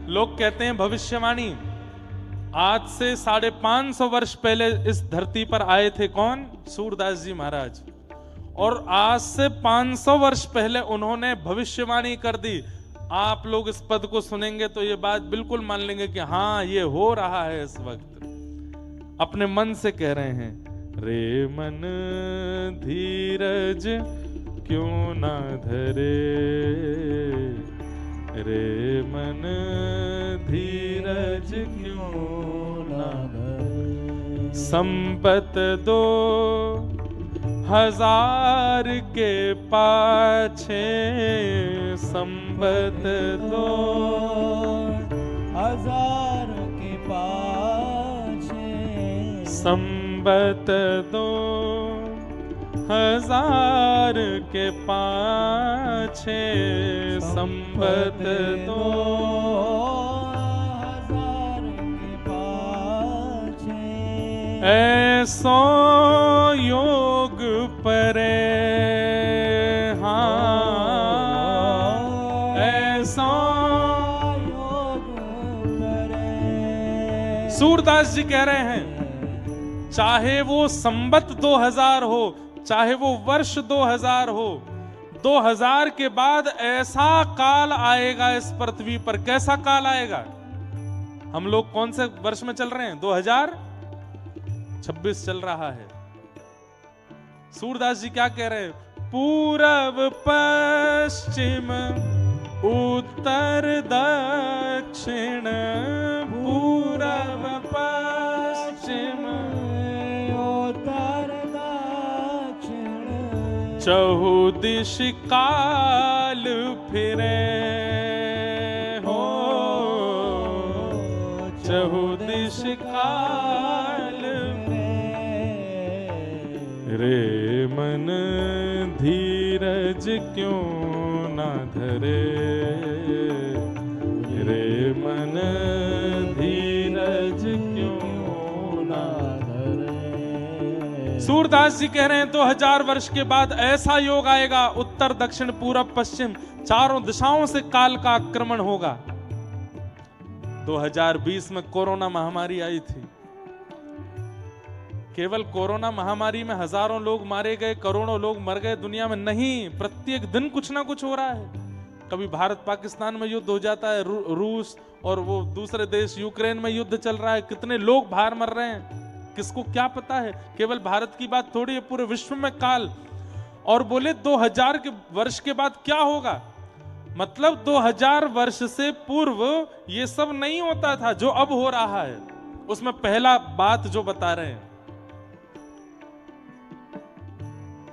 लोग कहते हैं भविष्यवाणी, आज से 550 वर्ष पहले इस धरती पर आए थे कौन? सूरदास जी महाराज। और आज से 500 वर्ष पहले उन्होंने भविष्यवाणी कर दी। आप लोग इस पद को सुनेंगे तो ये बात बिल्कुल मान लेंगे कि हाँ ये हो रहा है इस वक्त। अपने मन से कह रहे हैं, रे मन धीरज क्यों ना धरे, रे मन धीरज क्यों ना धरे। संपत 2000 के पाछे, संपत 2000 के पाछे, संपत 2000 के पाछे, संपत 2000 के पाछे। ऐसो योग परे, हाँ ऐसो योग परे। सूरदास जी कह रहे हैं, चाहे वो संबत 2000 हो, चाहे वो वर्ष 2000 हो, 2000 के बाद ऐसा काल आएगा इस पृथ्वी पर। कैसा काल आएगा? हम लोग कौन से वर्ष में चल रहे हैं? 2026 चल रहा है। सूरदास जी क्या कह रहे हैं? पूरब पश्चिम उत्तर दक्षिण, पूरब पश्चिम उत्तर दक्षिण। चहुदिश काल फिरे हो, चहुदिश काल रे मन धीरज क्यों ना धरे, रे मन धीरज क्यों ना धरे। सूरदास जी कह रहे हैं 2000 वर्ष के बाद ऐसा योग आएगा, उत्तर दक्षिण पूरब पश्चिम चारों दिशाओं से काल का आक्रमण होगा। 2020 में कोरोना महामारी आई थी। केवल कोरोना महामारी में हजारों लोग मारे गए, करोड़ों लोग मर गए दुनिया में नहीं, प्रत्येक दिन कुछ ना कुछ हो रहा है। कभी भारत पाकिस्तान में युद्ध हो जाता है, रूस और वो दूसरे देश यूक्रेन में युद्ध चल रहा है, कितने लोग बाहर मर रहे हैं, किसको क्या पता है। केवल भारत की बात थोड़ी है, पूरे विश्व में काल। और बोले 2000 के वर्ष के बाद क्या होगा? मतलब 2000 वर्ष से पूर्व ये सब नहीं होता था जो अब हो रहा है। उसमें पहला बात जो बता रहे हैं,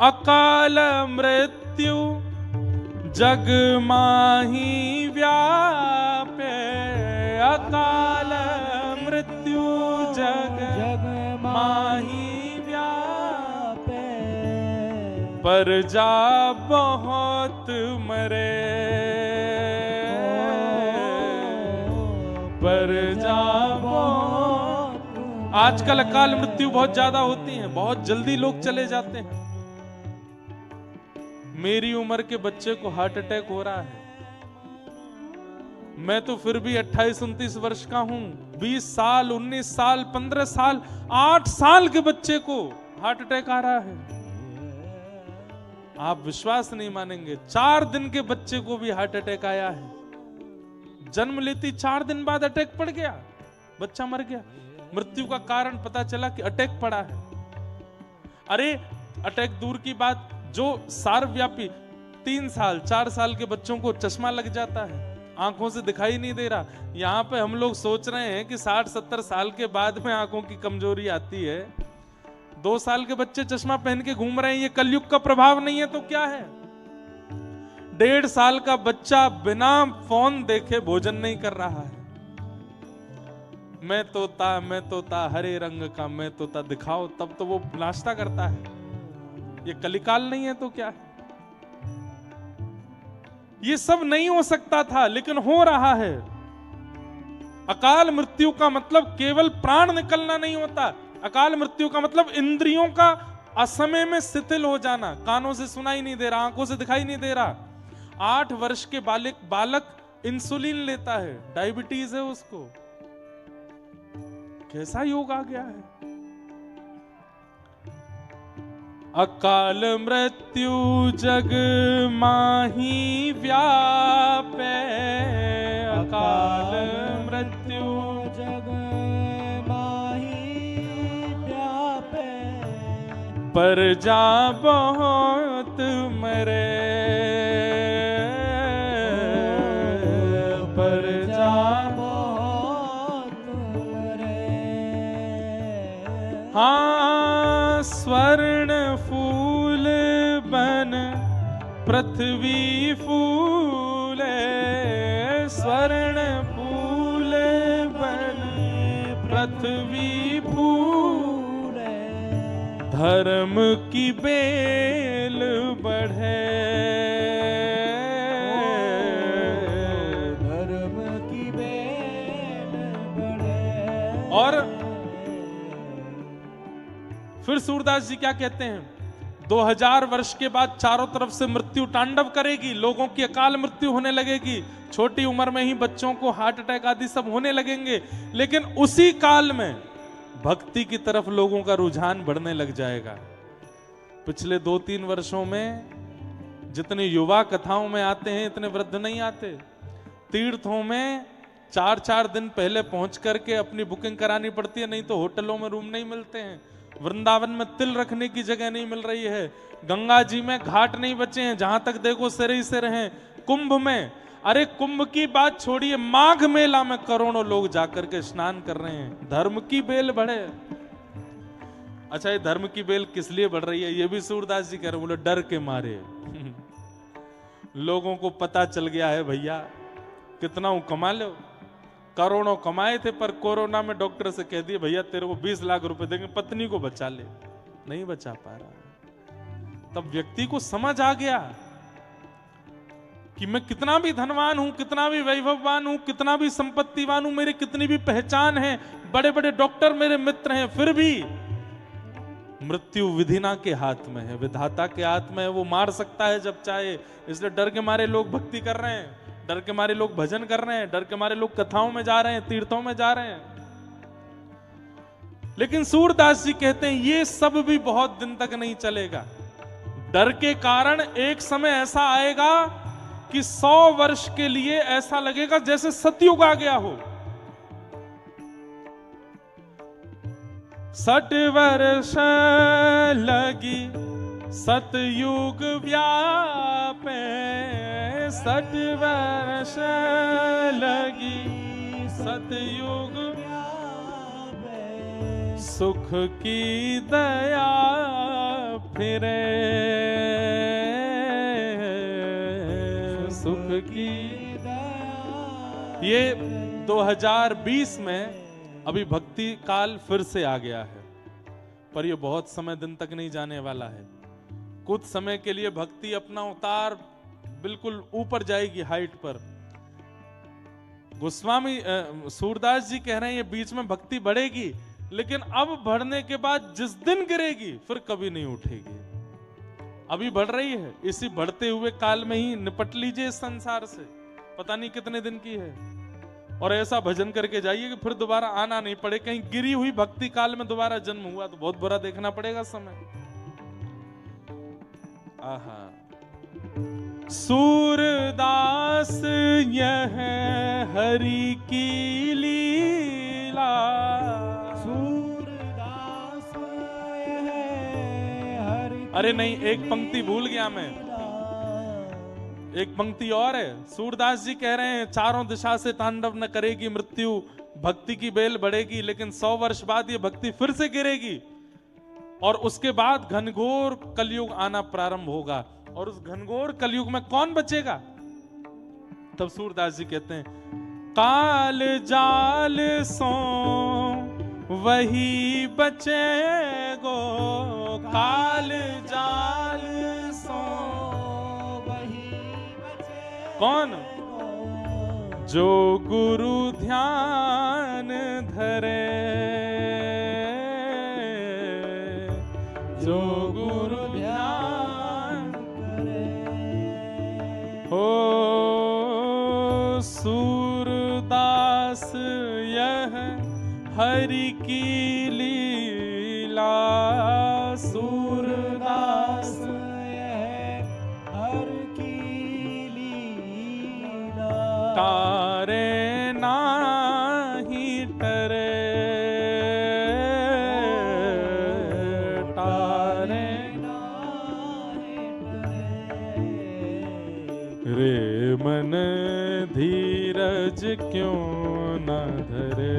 अकाल मृत्यु जग माही व्यापे, अकाल मृत्यु जग माही व्यापे, पर जा बहुत मरे, पर जा बहुत। आजकल अकाल मृत्यु बहुत ज्यादा होती है, बहुत जल्दी लोग चले जाते हैं। मेरी उम्र के बच्चे को हार्ट अटैक हो रहा है, मैं तो फिर भी 28-29 वर्ष का हूं। 20 साल 19 साल 15 साल 8 साल के बच्चे को हार्ट अटैक आ रहा है। आप विश्वास नहीं मानेंगे, 4 दिन के बच्चे को भी हार्ट अटैक आया है। जन्म लेती 4 दिन बाद अटैक पड़ गया, बच्चा मर गया। मृत्यु का कारण पता चला कि अटैक पड़ा है। अरे अटैक दूर की बात, जो सार्वव्यापी 3 साल 4 साल के बच्चों को चश्मा लग जाता है, आंखों से दिखाई नहीं दे रहा। यहाँ पे हम लोग सोच रहे हैं कि 60-70 साल के बाद में आंखों की कमजोरी आती है। 2 साल के बच्चे चश्मा पहन के घूम रहे हैं, ये कलयुग का प्रभाव नहीं है तो क्या है? 1.5 साल का बच्चा बिना फोन देखे भोजन नहीं कर रहा है। मैं तोता हरे रंग का मैं तोता दिखाओ, तब तो वो नाश्ता करता है। ये कलिकाल नहीं है तो क्या है? ये सब नहीं हो सकता था लेकिन हो रहा है। अकाल मृत्यु का मतलब केवल प्राण निकलना नहीं होता। अकाल मृत्यु का मतलब इंद्रियों का असमय में शिथिल हो जाना, कानों से सुनाई नहीं दे रहा, आंखों से दिखाई नहीं दे रहा। 8 वर्ष के बालक इंसुलिन लेता है, डायबिटीज है उसको। कैसा योग आ गया है। अकाल मृत्यु जग माही व्यापे, अकाल मृत्यु जग माही व्यापे, पर जा बहुत मरे, पर जा बहुत मरे। हाँ स्वर्ण फूल बन पृथ्वी फूले, स्वर्ण फूल बन पृथ्वी फूले, धर्म की बेल बढ़े, धर्म की बेल बढ़े। और फिर सूरदास जी क्या कहते हैं, 2000 वर्ष के बाद चारों तरफ से मृत्यु तांडव करेगी, लोगों की अकाल मृत्यु होने लगेगी, छोटी उम्र में ही बच्चों को हार्ट अटैक आदि सब होने लगेंगे। लेकिन उसी काल में भक्ति की तरफ लोगों का रुझान बढ़ने लग जाएगा। पिछले 2-3 वर्षों में जितने युवा कथाओं में आते हैं, इतने वृद्ध नहीं आते। तीर्थों में 4-4 दिन पहले पहुंच करके अपनी बुकिंग करानी पड़ती है, नहीं तो होटलों में रूम नहीं मिलते हैं। वृंदावन में तिल रखने की जगह नहीं मिल रही है। गंगा जी में घाट नहीं बचे हैं, जहां तक देखो सिर ही सिर हैं। कुंभ में, अरे कुंभ की बात छोड़िए, माघ मेला में करोड़ों लोग जाकर के स्नान कर रहे हैं। धर्म की बेल बढ़े। अच्छा, ये धर्म की बेल किस लिए बढ़ रही है, ये भी सूरदास जी कह रहे, बोले डर के मारे। लोगों को पता चल गया है भैया कितना कमा लो, करोड़ों कमाए थे, पर कोरोना में डॉक्टर से कह दिए भैया तेरे को 20 लाख रुपए देंगे, पत्नी को बचा ले। नहीं बचा पा रहा। तब व्यक्ति को समझ आ गया कि मैं कितना भी धनवान हूं, कितना भी वैभववान हूं, कितना भी संपत्तिवान हूं, मेरी कितनी भी पहचान है, बड़े बड़े डॉक्टर मेरे मित्र हैं, फिर भी मृत्यु विधिना के हाथ में है, विधाता के हाथ में है। वो मार सकता है जब चाहे। इसलिए डर के मारे लोग भक्ति कर रहे हैं, डर के मारे लोग भजन कर रहे हैं, डर के मारे लोग कथाओं में जा रहे हैं, तीर्थों में जा रहे हैं। लेकिन सूरदास जी कहते हैं ये सब भी बहुत दिन तक नहीं चलेगा। डर के कारण एक समय ऐसा आएगा कि 100 वर्ष के लिए ऐसा लगेगा जैसे सतयुग आ गया हो। 60 वर्ष लगी सतयुग व्यापे, 60 वर्ष लगी सतयुग व्यापे, सुख की दया फिरे, सुख की दया। ये 2020 में अभी भक्ति काल फिर से आ गया है, पर ये बहुत समय दिन तक नहीं जाने वाला है। कुछ समय के लिए भक्ति अपना उतार बिल्कुल ऊपर जाएगी, हाइट पर। गोस्वामी सूरदास जी कह रहे हैं ये बीच में भक्ति बढ़ेगी, लेकिन अब बढ़ने के बाद जिस दिन गिरेगी फिर कभी नहीं उठेगी। अभी बढ़ रही है, इसी बढ़ते हुए काल में ही निपट लीजिए इस संसार से। पता नहीं कितने दिन की है, और ऐसा भजन करके जाइए कि फिर दोबारा आना नहीं पड़े। कहीं गिरी हुई भक्ति काल में दोबारा जन्म हुआ तो बहुत बुरा देखना पड़ेगा समय। आहा, सूरदास यह हरि की लीला, सूरदास यह हरि। अरे नहीं, एक पंक्ति भूल गया मैं, एक पंक्ति और है। सूरदास जी कह रहे हैं चारों दिशा से तांडव न करेगी मृत्यु, भक्ति की बेल बढ़ेगी, लेकिन 100 वर्ष बाद ये भक्ति फिर से गिरेगी, और उसके बाद घनघोर कलयुग आना प्रारंभ होगा। और उस घनघोर कलयुग में कौन बचेगा? तब सूरदास जी कहते हैं काल जाल सो वही बचेगो, काल जाल सो वही बचे। कौन? जो गुरु ध्यान धरे, जो गुरु ध्यान करे। हो सूरदास यह हरि की लीला, सूरदास यह हर की लीला, तारे नाही टरे, तारे रे मन धीरज क्यों न धरे,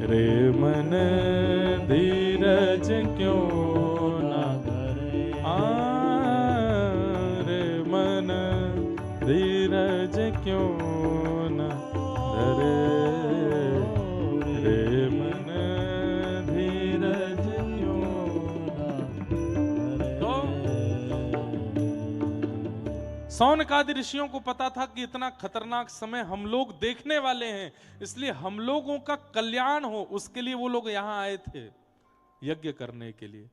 रे मन धीरज क्यों न धरे, रे मन धीरज क्यों न धरे, रे मन धीरज क्यों न धरे। सौनकादि ऋषियों को पता था कि इतना खतरनाक समय हम लोग देखने वाले हैं, इसलिए हम लोगों का कल्याण हो उसके लिए वो लोग यहाँ आए थे यज्ञ करने के लिए।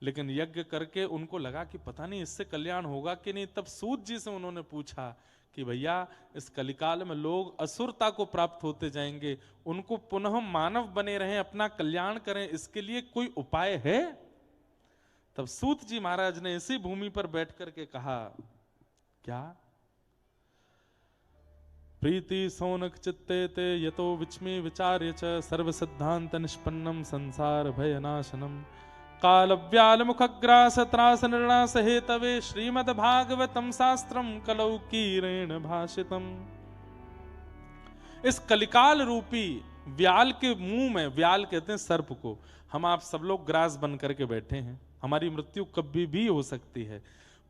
लेकिन यज्ञ करके उनको लगा कि पता नहीं इससे कल्याण होगा कि नहीं। तब सूत जी से उन्होंने पूछा कि भैया इस कलिकाल में लोग असुरता को प्राप्त होते जाएंगे, उनको पुनः मानव बने रहें, अपना कल्याण करें, इसके लिए कोई उपाय है? तब सूत जी महाराज ने इसी भूमि पर बैठ करके कहा, क्या? प्रीति सौनक चित्ते ते यतो विच्मे विचार्य च सर्व सिद्धांत निष्पन्नम संसार भय नाशनम काल व्याल मुखग्रास त्रास निर्णास हेतवे श्रीमद् भागवतम शास्त्रम कलौ कीरेण भाषितम। इस कलिकाल रूपी व्याल के मुंह में, व्याल कहते हैं सर्प को, हम आप सब लोग ग्रास बन करके बैठे हैं। हमारी मृत्यु कभी भी हो सकती है,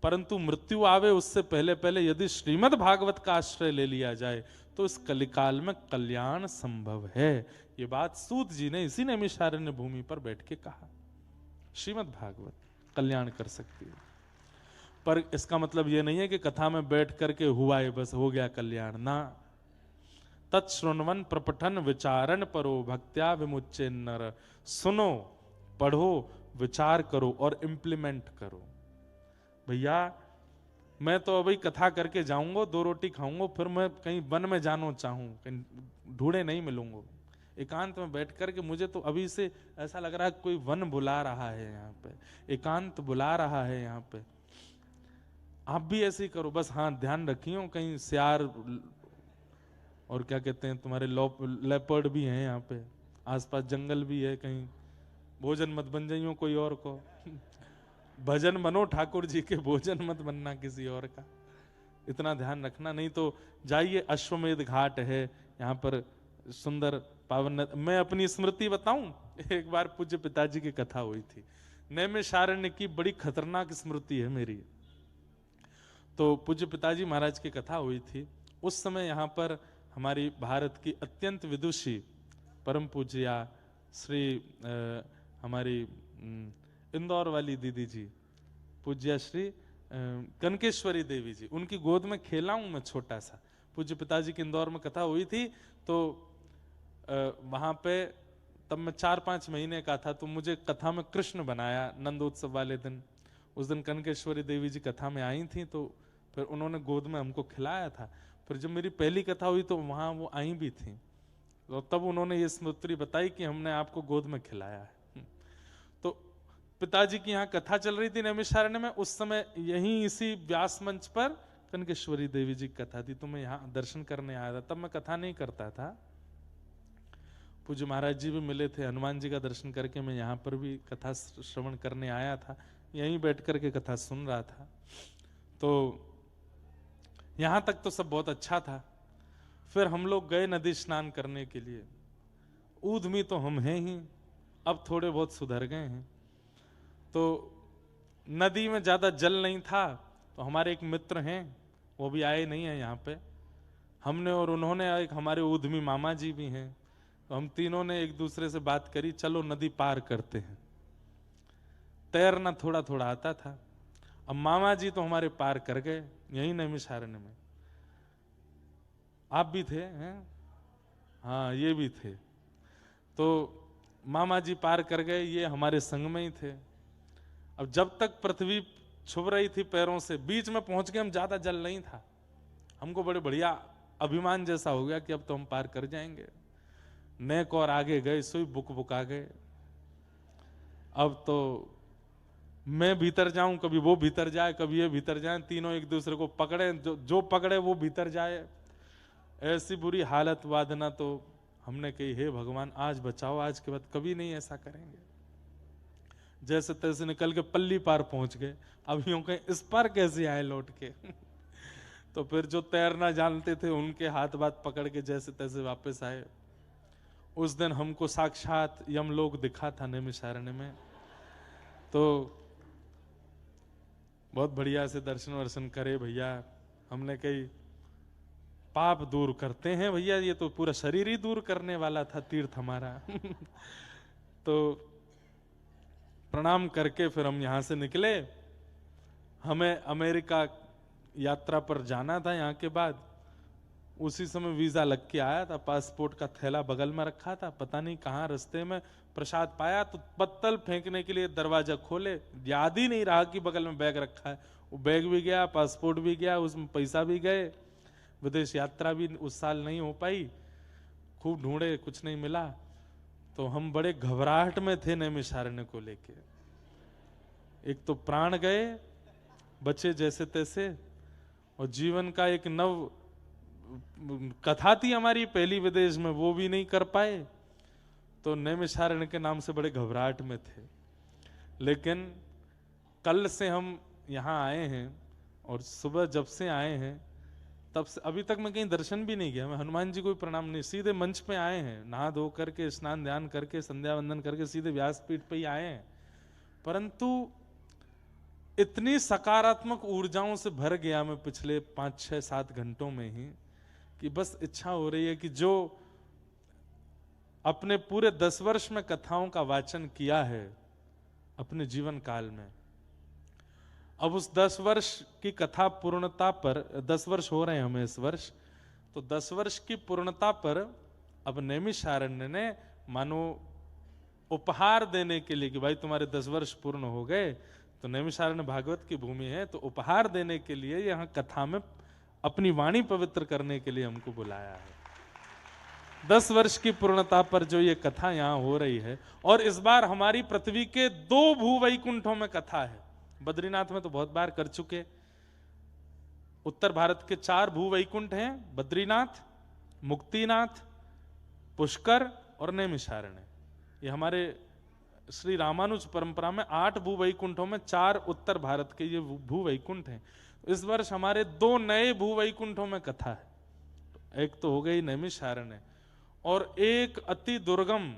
परंतु मृत्यु आवे उससे पहले पहले यदि श्रीमद् भागवत का आश्रय ले लिया जाए तो इस कलिकाल में कल्याण संभव है। ये बात सूत जी ने इसी नैमिषारण्य भूमि पर बैठ के कहा। श्रीमद् भागवत कल्याण कर सकती है, पर इसका मतलब यह नहीं है कि कथा में बैठ करके हुआ है बस हो गया कल्याण ना। तत्श्रृण्वन प्रपठन विचारण परो भक्त्या विमुच्चे नर। सुनो, पढ़ो, विचार करो और इंप्लीमेंट करो। भैया मैं तो अभी कथा करके जाऊंगा, 2 रोटी खाऊंगा, फिर मैं कहीं वन में जाना चाहूं, कहीं ढूंढे नहीं मिलूंगा। एकांत में बैठ करके मुझे तो अभी से ऐसा लग रहा है कोई वन बुला रहा है यहाँ पे, एकांत बुला रहा है यहाँ पे। आप भी ऐसे ही करो बस। हाँ, ध्यान रखियो कहीं सियार और क्या कहते हैं तुम्हारे लेपर्ड भी हैं यहाँ पे, आसपास जंगल भी है, कहीं भोजन मत बन जाइयो कोई और को। भजन बनो ठाकुर जी के, भोजन मत बनना किसी और का, इतना ध्यान रखना। नहीं तो जाइए, अश्वमेध घाट है यहाँ पर, सुंदर पावन। मैं अपनी स्मृति बताऊं, एक बार पूज्य पिताजी की कथा हुई थी, नैमिषारण्य की बड़ी खतरनाक स्मृति है मेरी। तो पूज्य पिताजी महाराज की कथा हुई थी, उस समय यहाँ पर हमारी भारत की अत्यंत विदुषी परम पूज्या श्री हमारी इंदौर वाली दीदी जी, पूज्या श्री कनकेश्वरी देवी जी, उनकी गोद में खेला हूं मैं छोटा सा। पूज्य पिताजी की इंदौर में कथा हुई थी, तो वहां पे तब मैं 4-5 महीने का था, तो मुझे कथा में कृष्ण बनाया नंदोत्सव वाले दिन। उस दिन कनकेश्वरी देवी जी कथा में आई थी, तो फिर उन्होंने गोद में हमको खिलाया था। फिर जब मेरी पहली कथा हुई तो वहां वो आई भी थी, तो तब उन्होंने ये स्मृति बताई कि हमने आपको गोद में खिलाया है। तो पिताजी की यहाँ कथा चल रही थी नैमिषारण्य में, उस समय यहीं इसी व्यास मंच पर कनकेश्वरी देवी जी की कथा थी, तो मैं यहाँ दर्शन करने आया था। तब मैं कथा नहीं करता था, पूज्य महाराज जी भी मिले थे, हनुमान जी का दर्शन करके मैं यहाँ पर भी कथा श्रवण करने आया था, यहीं बैठ करके कथा सुन रहा था। तो यहाँ तक तो सब बहुत अच्छा था। फिर हम लोग गए नदी स्नान करने के लिए। ऊधमी तो हम हैं ही, अब थोड़े बहुत सुधर गए हैं। तो नदी में ज्यादा जल नहीं था, तो हमारे एक मित्र हैं, वो भी आए नहीं है यहाँ पे। हमने और उन्होंने, एक हमारे ऊधमी मामा जी भी हैं, तो हम तीनों ने एक दूसरे से बात करी, चलो नदी पार करते हैं। तैरना थोड़ा थोड़ा आता था। अब मामा जी तो हमारे पार कर गए यही नैमिषारण्य में। आप भी थे हैं? हाँ, ये भी थे। तो मामा जी पार कर गए, ये हमारे संग में ही थे। अब जब तक पृथ्वी छुप रही थी पैरों से, बीच में पहुंच गए हम, ज्यादा जल नहीं था, हमको बड़े बढ़िया अभिमान जैसा हो गया कि अब तो हम पार कर जाएंगे। नेक और आगे गए सोई बुक बुक आ गए। अब तो मैं भीतर जाऊं, कभी वो भीतर जाए, कभी ये भीतर जाए, तीनों एक दूसरे को पकड़े, जो पकड़े वो भीतर जाए। ऐसी बुरी हालत वादना तो हमने कही, हे भगवान आज बचाओ, आज के बाद कभी नहीं ऐसा करेंगे। जैसे तैसे निकल के पल्ली पार पहुंच गए। अब यूं कहें इस पार कैसे आए लौट के तो फिर जो तैरना जानते थे उनके हाथ बात पकड़ के जैसे तैसे वापस आए। उस दिन हमको साक्षात यमलोक दिखा था नैमिषारण्य में। तो बहुत बढ़िया से दर्शन वर्शन करे भैया। हमने कही पाप दूर करते हैं भैया, ये तो पूरा शरीर ही दूर करने वाला था तीर्थ हमारा तो प्रणाम करके फिर हम यहां से निकले। हमें अमेरिका यात्रा पर जाना था। यहाँ के बाद उसी समय वीजा लग के आया था, पासपोर्ट का थैला बगल में रखा था, पता नहीं कहाँ रास्ते में प्रसाद पाया तो पत्तल फेंकने के लिए दरवाजा खोले, याद ही नहीं रहा कि बगल में बैग रखा है। वो बैग भी गया, पासपोर्ट भी गया, उसमें पैसा भी गए। विदेश यात्रा भी उस साल नहीं हो पाई। खूब ढूंढे, कुछ नहीं मिला। तो हम बड़े घबराहट में थे नैमिषारण्य को लेके। एक तो प्राण गए, बचे जैसे तैसे, और जीवन का एक नव कथा थी हमारी पहली विदेश में, वो भी नहीं कर पाए। तो नैमिषारण्य के नाम से बड़े घबराहट में थे। लेकिन कल से हम यहाँ आए हैं, और सुबह जब से आए हैं तब से अभी तक मैं कहीं दर्शन भी नहीं किया। मैं हनुमान जी को भी प्रणाम नहीं, सीधे मंच पे आए हैं, नहा धो करके स्नान ध्यान करके संध्या वंदन करके सीधे व्यासपीठ पे ही आए हैं। परंतु इतनी सकारात्मक ऊर्जाओं से भर गया मैं पिछले 5, 6, 7 घंटों में ही, कि बस इच्छा हो रही है कि जो अपने पूरे 10 वर्ष में कथाओं का वाचन किया है अपने जीवन काल में, अब उस 10 वर्ष की कथा पूर्णता पर, 10 वर्ष हो रहे हैं हमें इस वर्ष, तो 10 वर्ष की पूर्णता पर अब नैमिषारण्य ने मानो उपहार देने के लिए कि भाई तुम्हारे 10 वर्ष पूर्ण हो गए, तो नैमिषारण्य भागवत की भूमि है, तो उपहार देने के लिए यहाँ कथा में अपनी वाणी पवित्र करने के लिए हमको बुलाया है। 10 वर्ष की पूर्णता पर जो ये कथा यहाँ हो रही है, और इस बार हमारी पृथ्वी के 2 भूवैकुंठों में कथा है। बद्रीनाथ में तो बहुत बार कर चुके। उत्तर भारत के 4 भूवैकुंठ हैं, बद्रीनाथ, मुक्तिनाथ, पुष्कर और नैमिषारण्य। ये हमारे श्री रामानुज परंपरा में 8 भूवैकुंठों में 4 उत्तर भारत के ये भूवैकुंठ हैं। इस वर्ष हमारे 2 नए भूवैकुंठों में कथा है। एक तो हो गई नैमिषारण्य, और एक अति दुर्गम,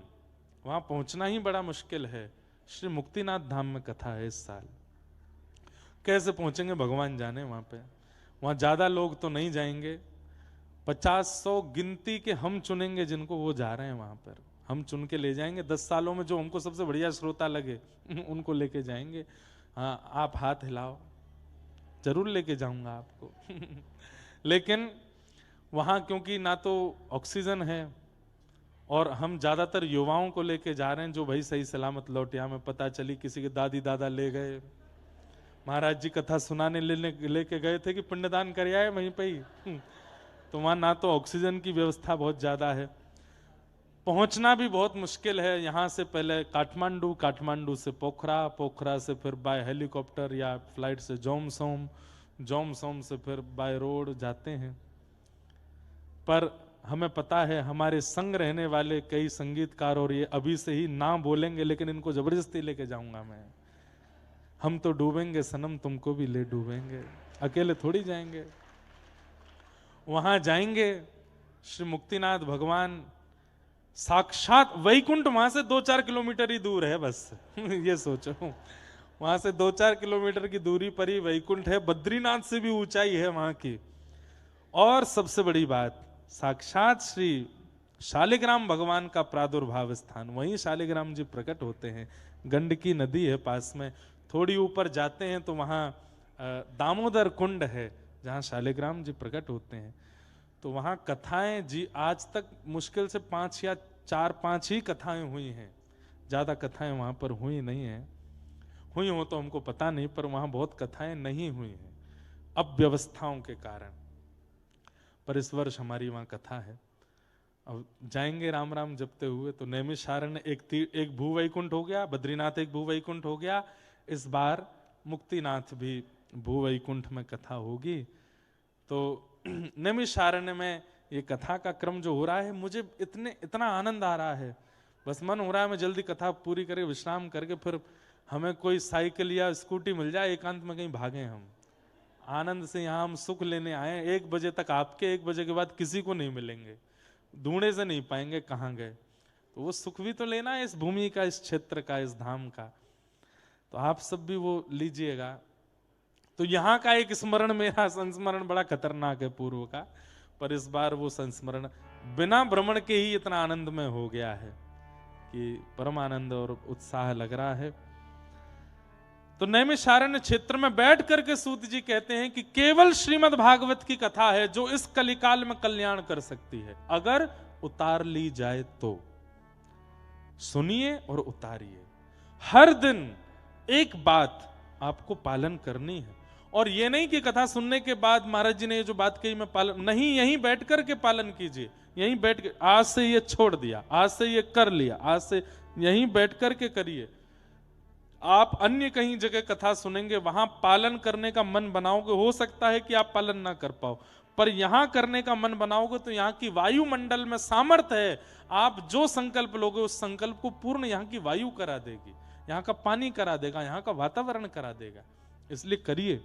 वहां पहुंचना ही बड़ा मुश्किल है, श्री मुक्तिनाथ धाम में कथा है इस साल। कैसे पहुंचेंगे भगवान जाने वहां पे। वहां ज्यादा लोग तो नहीं जाएंगे, 50-100 गिनती के हम चुनेंगे जिनको वो जा रहे हैं वहां पर। हम चुन के ले जाएंगे, 10 सालों में जो हमको सबसे बढ़िया श्रोता लगे उनको लेके जाएंगे। हाँ, आप हाथ हिलाओ, जरूर लेके जाऊंगा आपको लेकिन वहां क्योंकि ना तो ऑक्सीजन है, और हम ज्यादातर युवाओं को लेके जा रहे हैं जो भाई सही सलामत लौटे। हमें पता चली किसी के दादी दादा ले गए, महाराज जी कथा सुनाने लेके गए थे कि पिंडदान कर आए वहीं पे ही तो वहां ना तो ऑक्सीजन की व्यवस्था बहुत ज्यादा है, पहुंचना भी बहुत मुश्किल है। यहां से पहले काठमांडू, काठमांडू से पोखरा, पोखरा से फिर बाय हेलीकॉप्टर या फ्लाइट से जोमसोम, जोमसोम से फिर बाय रोड जाते हैं। पर हमें पता है हमारे संग रहने वाले कई संगीतकार, और ये अभी से ही ना बोलेंगे, लेकिन इनको जबरदस्ती लेके जाऊंगा मैं। हम तो डूबेंगे सनम, तुमको भी ले डूबेंगे, अकेले थोड़ी जाएंगे। वहां जाएंगे, श्री मुक्तिनाथ भगवान साक्षात वैकुंठ वहां से 2-4 किलोमीटर ही दूर है बस ये सोचो, वहां से 2-4 किलोमीटर की दूरी पर ही वैकुंठ है। बद्रीनाथ से भी ऊंचाई है वहां की। और सबसे बड़ी बात, साक्षात श्री शालिग्राम भगवान का प्रादुर्भाव स्थान, वहीं शालिग्राम जी प्रकट होते हैं। गंडकी नदी है पास में, थोड़ी ऊपर जाते हैं तो वहां दामोदर कुंड है जहां शालिग्राम जी प्रकट होते हैं। तो वहां कथाएं जी आज तक मुश्किल से 5 या 4-5 ही कथाएं हुई हैं, ज्यादा कथाएं वहां पर हुई नहीं है। हुई हो तो हमको पता नहीं, पर वहां बहुत कथाएं नहीं हुई हैं अव्यवस्थाओं के कारण। पर इस वर्ष हमारी वहां कथा है। अब जाएंगे राम राम जपते हुए। तो नैमिषारण्य एक भूवैकुंठ हो गया, बद्रीनाथ एक भूवैकुंठ हो गया, इस बार मुक्तिनाथ भी भूवैकुंठ में कथा होगी। तो नैमिषारण्य में ये कथा का क्रम जो हो रहा है, मुझे इतना आनंद आ रहा है, बस मन हो रहा है मैं जल्दी कथा पूरी करके विश्राम करके फिर हमें कोई साइकिल या स्कूटी मिल जाए, एकांत में कहीं भागें हम। आनंद से यहाँ हम सुख लेने आए। 1 बजे तक आपके, 1 बजे के बाद किसी को नहीं मिलेंगे, ढूंढे से नहीं पाएंगे कहाँ गए। तो वो सुख भी तो लेना है इस भूमि का, इस क्षेत्र का, इस धाम का। तो आप सब भी वो लीजिएगा। तो यहाँ का एक स्मरण, मेरा संस्मरण बड़ा खतरनाक है पूर्व का, पर इस बार वो संस्मरण बिना भ्रमण के ही इतना आनंद में हो गया है कि परम आनंद और उत्साह लग रहा है। तो नैमिषारण्य क्षेत्र में बैठ करके सूत जी कहते हैं कि केवल श्रीमद् भागवत की कथा है जो इस कलिकाल में कल्याण कर सकती है, अगर उतार ली जाए तो। सुनिए और उतारिए। हर दिन एक बात आपको पालन करनी है। और ये नहीं कि कथा सुनने के बाद महाराज जी ने ये जो बात कही मैं पालन नहीं, यहीं बैठ करके पालन कीजिए। यहीं बैठ के, आज से ये छोड़ दिया, आज से ये कर लिया, आज से यहीं बैठ करके करिए। आप अन्य कहीं जगह कथा सुनेंगे, वहां पालन करने का मन बनाओगे, हो सकता है कि आप पालन ना कर पाओ, पर यहां करने का मन बनाओगे तो यहाँ की वायुमंडल में सामर्थ्य है। आप जो संकल्प लोगे उस संकल्प को पूर्ण यहाँ की वायु करा देगी, यहाँ का पानी करा देगा, यहाँ का वातावरण करा देगा। इसलिए करिए।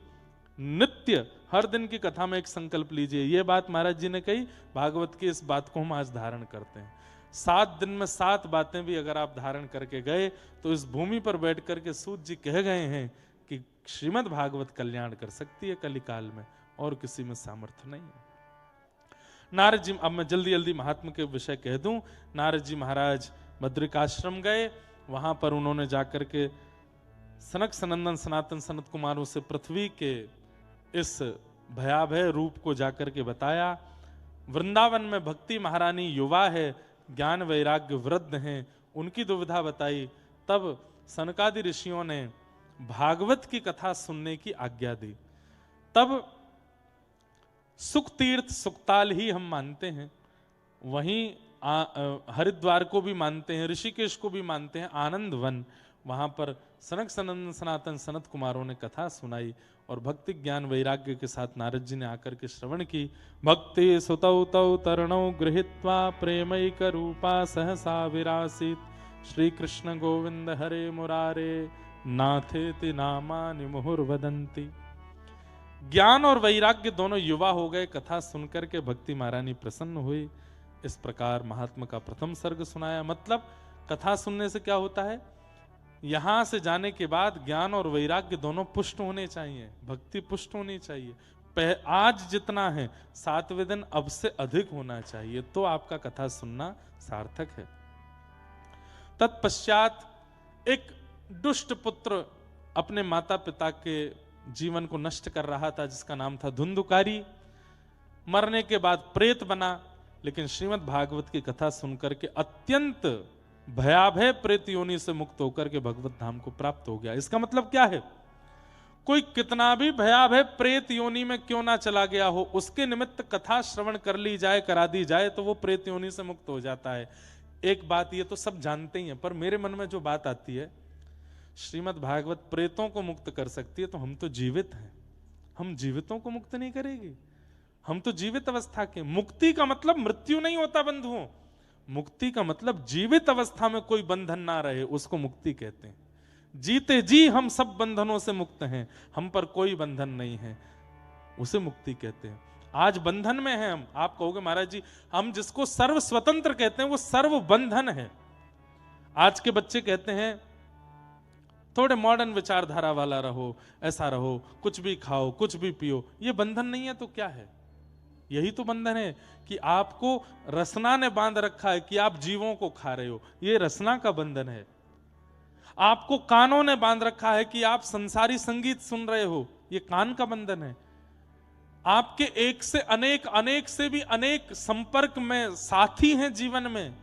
नित्य हर दिन की कथा में एक संकल्प लीजिए। ये बात महाराज जी ने कही, भागवत की इस बात को हम आज धारण करते हैं। 7 दिन में 7 बातें भी अगर आप धारण करके गए तो इस भूमि पर बैठ करके सूत जी कह गए हैं कि श्रीमद् भागवत कल्याण कर सकती है कलिकाल में, और किसी में सामर्थ्य नहीं है। नारद जी, अब मैं जल्दी जल्दी महात्मा के विषय कह दूं। नारद जी महाराज बद्रिकाश्रम गए, वहां पर उन्होंने जाकर के सनक सनंदन सनातन सनत कुमारों से पृथ्वी के इस भयाभय रूप को जाकर के बताया। वृंदावन में भक्ति महारानी युवा है, ज्ञान वैराग्य वृद्ध हैं, उनकी दुविधा बताई। तब सनकादि ऋषियों ने भागवत की कथा सुनने की आज्ञा दी। तब सुख तीर्थ सुखताल ही हम मानते हैं, वहीं हरिद्वार को भी मानते हैं, ऋषिकेश को भी मानते हैं, आनंद वन, वहां पर सनक सनंदन सनातन सनत कुमारों ने कथा सुनाई और भक्ति ज्ञान वैराग्य के साथ नारद जी ने आकर के श्रवण की। भक्ति सुतौ तौ तरणौ गृहीत्वा प्रेमैक रूपा सहसा विरासित श्री कृष्ण गोविंद हरे मुरारे नाथेति नामानि मुहुर्वदन्ति। ज्ञान और वैराग्य दोनों युवा हो गए। कथा सुनकर के भक्ति महारानी प्रसन्न हुई। इस प्रकार महात्मा का प्रथम सर्ग सुनाया। मतलब कथा सुनने से क्या होता है, यहां से जाने के बाद ज्ञान और वैराग्य दोनों पुष्ट होने चाहिए, भक्ति पुष्ट होनी चाहिए। आज जितना है 7वें दिन अब से अधिक होना चाहिए, तो आपका कथा सुनना सार्थक है। तत्पश्चात एक दुष्ट पुत्र अपने माता पिता के जीवन को नष्ट कर रहा था, जिसका नाम था धुंधुकारी। मरने के बाद प्रेत बना, लेकिन श्रीमद् भागवत की कथा सुनकर के अत्यंत भयाभय प्रेत योनि से मुक्त होकर के भगवत धाम को प्राप्त हो गया। इसका मतलब क्या है, कोई कितना भी भयाभय प्रेत योनि में क्यों ना चला गया हो, उसके निमित्त कथा श्रवण कर ली जाए, करा दी जाए, तो वो प्रेत योनि से मुक्त हो जाता है। एक बात ये तो सब जानते ही हैं, पर मेरे मन में जो बात आती है, श्रीमद् भागवत प्रेतों को मुक्त कर सकती है, तो हम तो जीवित हैं, हम जीवितों को मुक्त नहीं करेगी। हम तो जीवित अवस्था के। मुक्ति का मतलब मृत्यु नहीं होता बंधुओं, मुक्ति का मतलब जीवित अवस्था में कोई बंधन ना रहे, उसको मुक्ति कहते हैं। जीते जी हम सब बंधनों से मुक्त हैं, हम पर कोई बंधन नहीं है, उसे मुक्ति कहते हैं। आज बंधन में हैं हम। आप कहोगे महाराज जी हम जिसको सर्व स्वतंत्र कहते हैं वो सर्व बंधन है। आज के बच्चे कहते हैं थोड़े मॉडर्न विचारधारा वाला रहो, ऐसा रहो, कुछ भी खाओ, कुछ भी पियो। ये बंधन नहीं है तो क्या है? यही तो बंधन है कि आपको रसना ने बांध रखा है कि आप जीवों को खा रहे हो, ये रसना का बंधन है। आपको कानों ने बांध रखा है कि आप संसारी संगीत सुन रहे हो, ये कान का बंधन है। आपके एक से अनेक, अनेक से भी अनेक संपर्क में साथी हैं जीवन में,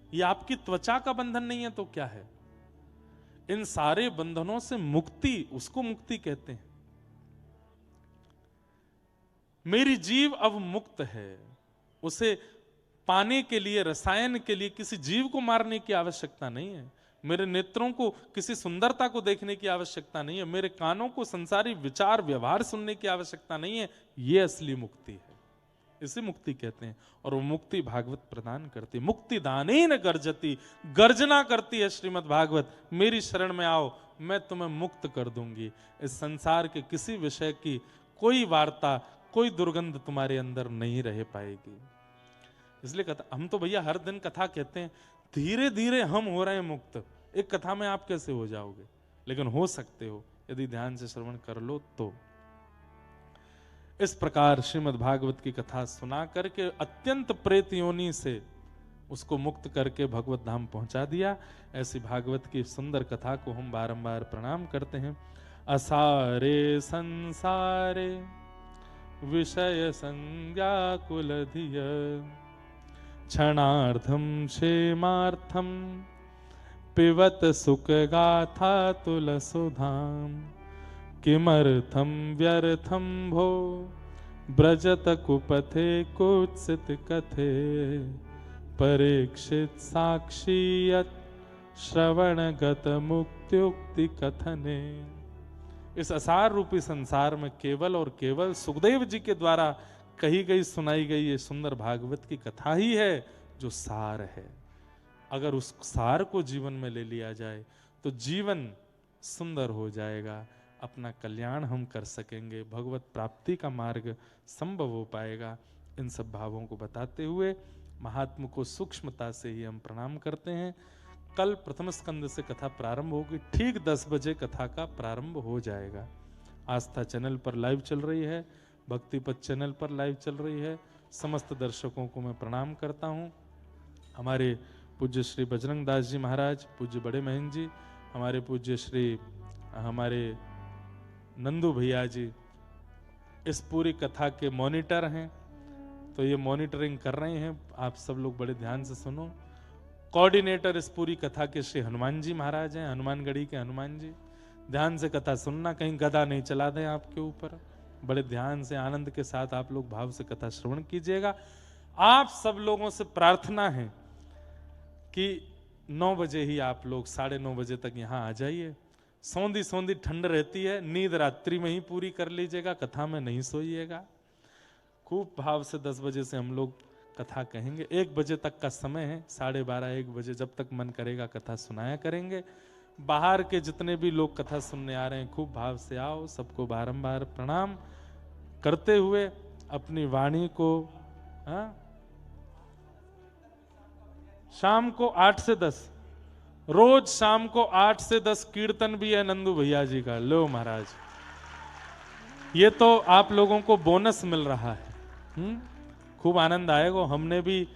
ये आपकी त्वचा का बंधन नहीं है तो क्या है? इन सारे बंधनों से मुक्ति, उसको मुक्ति कहते हैं। मेरी जीव अब मुक्त है। उसे पाने के लिए, रसायन के लिए किसी जीव को मारने की आवश्यकता नहीं है। मेरे नेत्रों को किसी सुंदरता को देखने की आवश्यकता नहीं है। मेरे कानों को संसारी विचार व्यवहार सुनने की आवश्यकता नहीं है। ये असली मुक्ति है, इसे मुक्ति कहते हैं। और वो मुक्ति भागवत प्रदान करती। मुक्ति दानेन गर्जती, गर्जना करती है श्रीमद् भागवत, मेरी शरण में आओ, मैं तुम्हें मुक्त कर दूंगी। इस संसार के किसी विषय की कोई वार्ता, कोई दुर्गंध तुम्हारे अंदर नहीं रह पाएगी। इसलिए कथा, हम तो भैया हर दिन कथा कहते हैं, धीरे धीरे हम हो रहे हैं मुक्त। एक कथा में आप कैसे हो जाओगे, लेकिन हो सकते हो यदि ध्यान से श्रवण कर लो तो। इस प्रकार श्रीमद् भागवत की कथा सुना करके अत्यंत प्रेत योनि से उसको मुक्त करके भगवत धाम पहुंचा दिया। ऐसी भागवत की सुंदर कथा को हम बारंबार प्रणाम करते हैं। असारे संसारे विषय संज्ञा कुलधिय, क्षणार्धम क्षेमार्थम पिबत सुख गाथा तुलसुधाम, किमर्थम व्यर्थम भो ब्रजत कुपथे कुत्सित कथे, परीक्षित साक्षीयत श्रवणगत मुक्त्युक्ति कथने। इस असार रूपी संसार में केवल और केवल सुखदेव जी के द्वारा कही गई, सुनाई गई ये सुंदर भागवत की कथा ही है जो सार है। अगर उस सार को जीवन में ले लिया जाए तो जीवन सुंदर हो जाएगा, अपना कल्याण हम कर सकेंगे, भगवत प्राप्ति का मार्ग संभव हो पाएगा। इन सब भावों को बताते हुए महात्मा को सूक्ष्मता से ही हम प्रणाम करते हैं। कल प्रथम स्कंद से कथा प्रारंभ होगी, ठीक 10 बजे कथा का प्रारंभ हो जाएगा। आस्था चैनल पर लाइव चल रही है, भक्ति पथ चैनल पर लाइव चल रही है। समस्त दर्शकों को मैं प्रणाम करता हूँ। हमारे पूज्य श्री बजरंग दास जी महाराज, पूज्य बड़े महंत जी, हमारे पूज्य श्री हमारे नंदू भैया जी इस पूरी कथा के मॉनिटर हैं, तो ये मॉनिटरिंग कर रहे हैं। आप सब लोग बड़े ध्यान से सुनो। कोऑर्डिनेटर इस पूरी कथा के श्री हनुमान जी महाराज हैं, हनुमानगढ़ी के हनुमान जी। ध्यान से कथा सुनना, कहीं गदा नहीं चला दें आपके ऊपर। बड़े ध्यान से आनंद के साथ आप लोग भाव से कथा श्रवण कीजिएगा। आप सब लोगों से प्रार्थना है कि 9 बजे ही आप लोग 9:30 बजे तक यहाँ आ जाइए। सौंधी सौंधी ठंड रहती है, नींद रात्रि में ही पूरी कर लीजिएगा, कथा में नहीं सोइएगा। खूब भाव से 10 बजे से हम लोग कथा कहेंगे। 1 बजे तक का समय है, 12:30 1 बजे जब तक मन करेगा कथा सुनाया करेंगे। बाहर के जितने भी लोग कथा सुनने आ रहे हैं खूब भाव से आओ। सबको बारंबार प्रणाम करते हुए अपनी वाणी को शाम को 8 से 10, रोज शाम को 8 से 10 कीर्तन भी है नंदू भैया जी का। लो महाराज, ये तो आप लोगों को बोनस मिल रहा है। खूब आनंद आएगा। हमने भी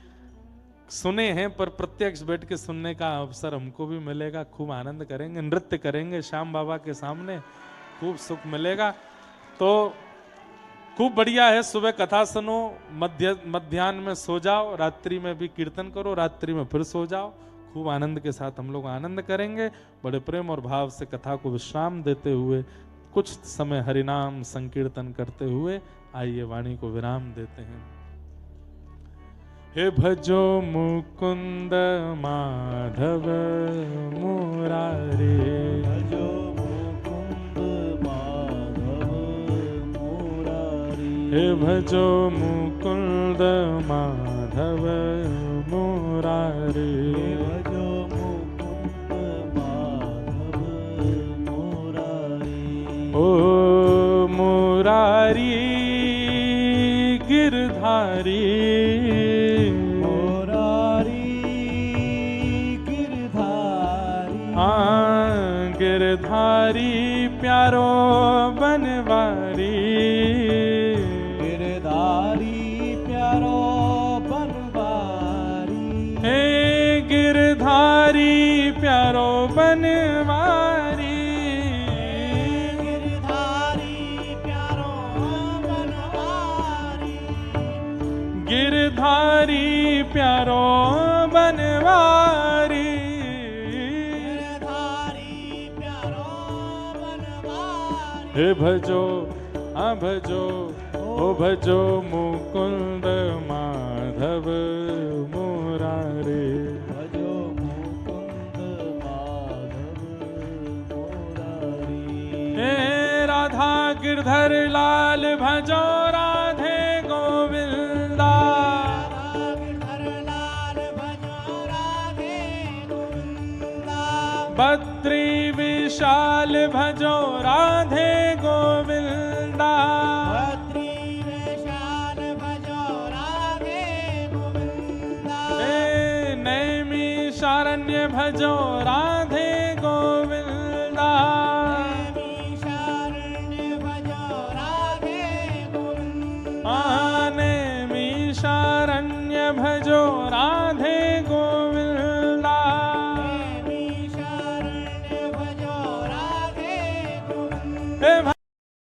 सुने हैं, पर प्रत्यक्ष बैठ के सुनने का अवसर हमको भी मिलेगा। खूब आनंद करेंगे, नृत्य करेंगे श्याम बाबा के सामने, खूब सुख मिलेगा। तो खूब बढ़िया है। सुबह कथा सुनो, मध्याह्न में सो जाओ, रात्रि में भी कीर्तन करो, रात्रि में फिर सो जाओ। खूब आनंद के साथ हम लोग आनंद करेंगे। बड़े प्रेम और भाव से कथा को विश्राम देते हुए कुछ समय हरिनाम संकीर्तन करते हुए आइए वाणी को विराम देते हैं। हे भजो मुकुंद माधव मुरारे, भजो मुकुंद माधव मुरारी, हे भजो मुकुंद माधव मुरारे, भजो मुकुंद माधव मुरारी। ओ मुरारी गिरधारी, गिरधारी प्यारो बनवारी, गिरधारी प्यारो बनवारी, हे गिरधारी प्यारो बनवारी, गिरधारी प्यारो बनवारी, गिरधारी प्यारो बनवारी, हे भजो भजो ओ भजो मुकुंद माधव मुरारे। भजो मुकुंद माधव मुरारी। हे राधा गिरधर लाल भजो राधे गोविंदा। राधा गिरधर लाल भजो राधे गोविंदा। बद्री विशाल भजो राधे गोविंदा। बद्री विशाल भजो राधे गोविंदा। हे नैमी शारण्य भजो राधे गोविंदा। नैमी शारण्य भजो राधे गोविंदा।